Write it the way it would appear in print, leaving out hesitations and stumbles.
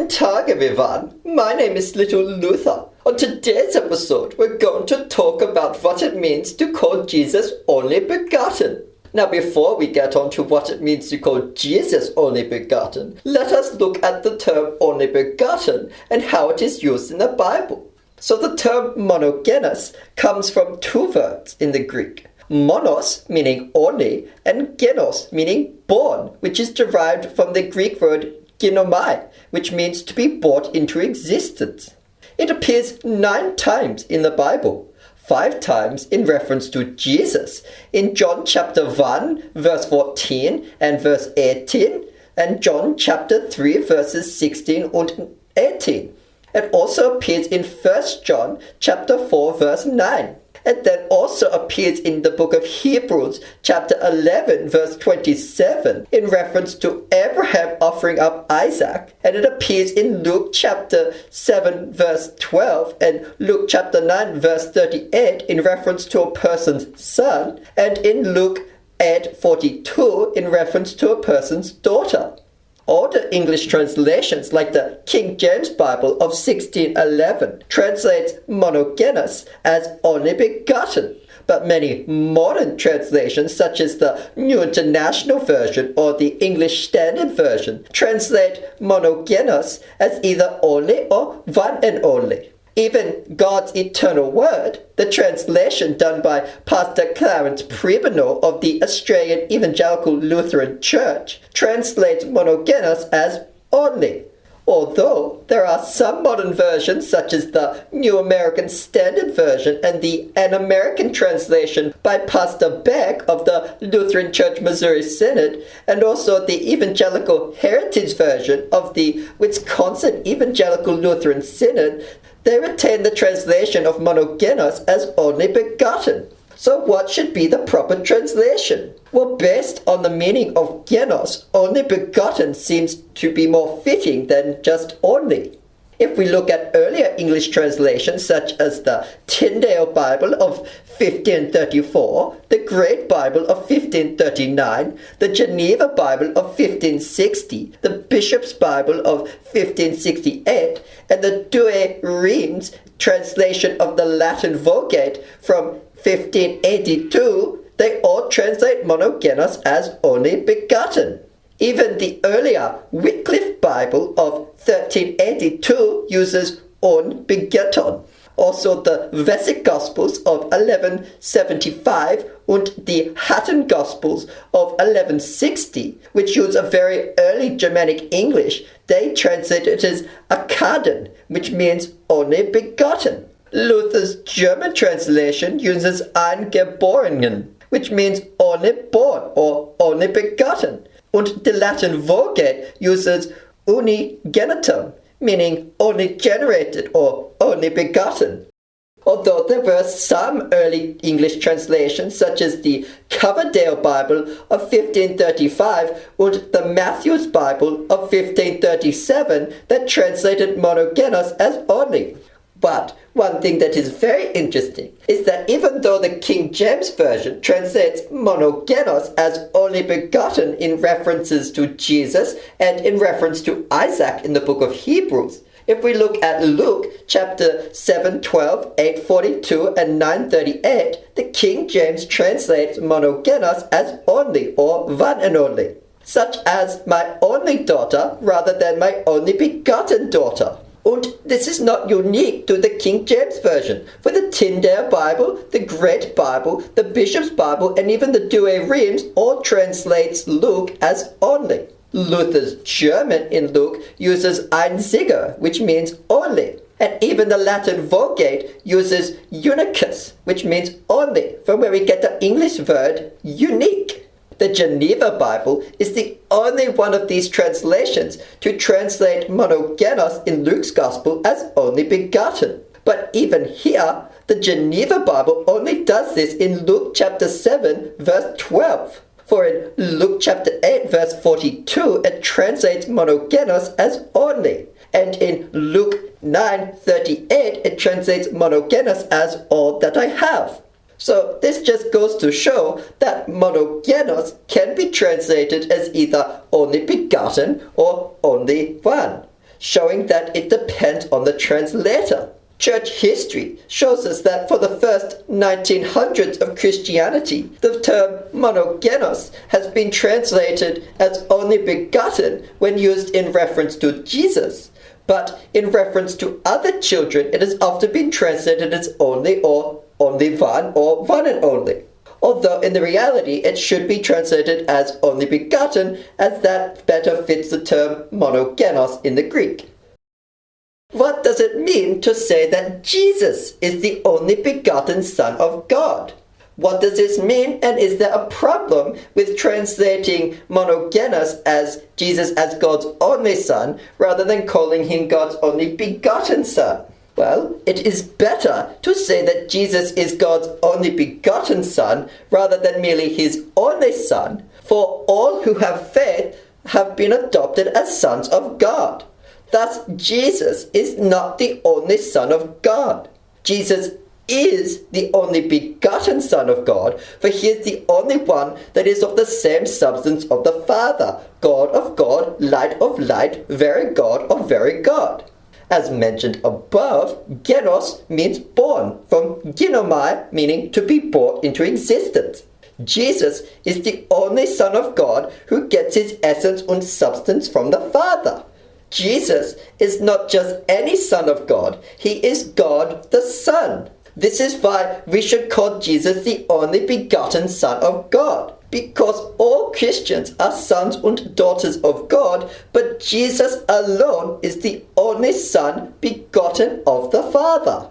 Guten Tag, everyone. My name is Little Luther. On today's episode, we're going to talk about what it means to call Jesus Only-Begotten. Now, before we get on to what it means to call Jesus Only-Begotten, let us look at the term Only-Begotten and how it is used in the Bible. So the term monogenes comes from two words in the Greek. Monos, meaning only, and genos, meaning born, which is derived from the Greek word ginomai, which means to be brought into existence. It appears 9 times in the Bible, 5 times in reference to Jesus, in John chapter 1, verse 14 and verse 18, and John chapter 3, verses 16 and 18. It also appears in 1 John chapter 4, verse 9. It then also appears in the book of Hebrews chapter 11 verse 27 in reference to Abraham offering up Isaac, and it appears in Luke chapter 7 verse 12 and Luke chapter 9 verse 38 in reference to a person's son, and in Luke 8:42 in reference to a person's daughter. All the English translations, like the King James Bible of 1611, translates monogenes as only begotten. But many modern translations, such as the New International Version or the English Standard Version, translate monogenes as either only or one and only. Even God's Eternal Word, the translation done by Pastor Clarence Pribenow of the Australian Evangelical Lutheran Church, translates monogenes as only. Although there are some modern versions, such as the New American Standard Version and the An American translation by Pastor Beck of the Lutheran Church Missouri Synod, and also the Evangelical Heritage Version of the Wisconsin Evangelical Lutheran Synod, they retain the translation of monogenes as only begotten. So what should be the proper translation? Well, based on the meaning of genos, only begotten seems to be more fitting than just only. If we look at earlier English translations such as the Tyndale Bible of 1534, the Great Bible of 1539, the Geneva Bible of 1560, the Bishop's Bible of 1568, and the Douay Rheims translation of the Latin Vulgate from 1582, they all translate monogenes as only begotten. Even the earlier Wycliffe Bible of 1382 uses on begetton. Also the Vesic Gospels of 1175 and the Hatton Gospels of 1160, which use a very early Germanic English, they translate it as Akkaden, which means only begotten. Luther's German translation uses Eingeborenen, which means only born or only begotten. And the Latin Vulgate uses unigenitum, meaning only generated or only begotten. Although there were some early English translations, such as the Coverdale Bible of 1535 and the Matthew's Bible of 1537, that translated monogenes as only. But one thing that is very interesting is that even though the King James Version translates monogenes as only begotten in references to Jesus and in reference to Isaac in the book of Hebrews, if we look at Luke chapter 7, 12, 8:42 and 9:38, the King James translates monogenes as only or one and only, such as my only daughter rather than my only begotten daughter. And this is not unique to the King James Version. For the Tyndale Bible, the Great Bible, the Bishop's Bible, and even the Douay Rheims all translates Luke as only. Luther's German in Luke uses einziger, which means only. And even the Latin Vulgate uses unicus, which means only, from where we get the English word unique. The Geneva Bible is the only one of these translations to translate monogenes in Luke's Gospel as only begotten. But even here, the Geneva Bible only does this in Luke chapter 7, verse 12. For in Luke chapter 8, verse 42, it translates monogenes as only. And in Luke 9:38, it translates monogenes as all that I have. So this just goes to show that monogenes can be translated as either only begotten or only one. showing that it depends on the translator. Church history shows us that for the first 1900s of Christianity, the term monogenos has been translated as only begotten when used in reference to Jesus. But in reference to other children, it has often been translated as only or only one or one and only. Although in the reality it should be translated as only begotten, as that better fits the term monogenos in the Greek. What does it mean to say that Jesus is the only begotten Son of God? What does this mean, and is there a problem with translating monogenos as Jesus as God's only Son, rather than calling him God's only begotten Son? Well, it is better to say that Jesus is God's only begotten Son, rather than merely his only Son, for all who have faith have been adopted as sons of God. Thus, Jesus is not the only Son of God. Jesus is the only begotten Son of God, for he is the only one that is of the same substance of the Father, God of God, light of light, very God of very God. As mentioned above, genos means born, from ginomai, meaning to be brought into existence. Jesus is the only Son of God who gets his essence and substance from the Father. Jesus is not just any Son of God, he is God the Son. This is why we should call Jesus the only begotten Son of God, because all Christians are sons and daughters of God, but Jesus alone is the only Son begotten of the Father.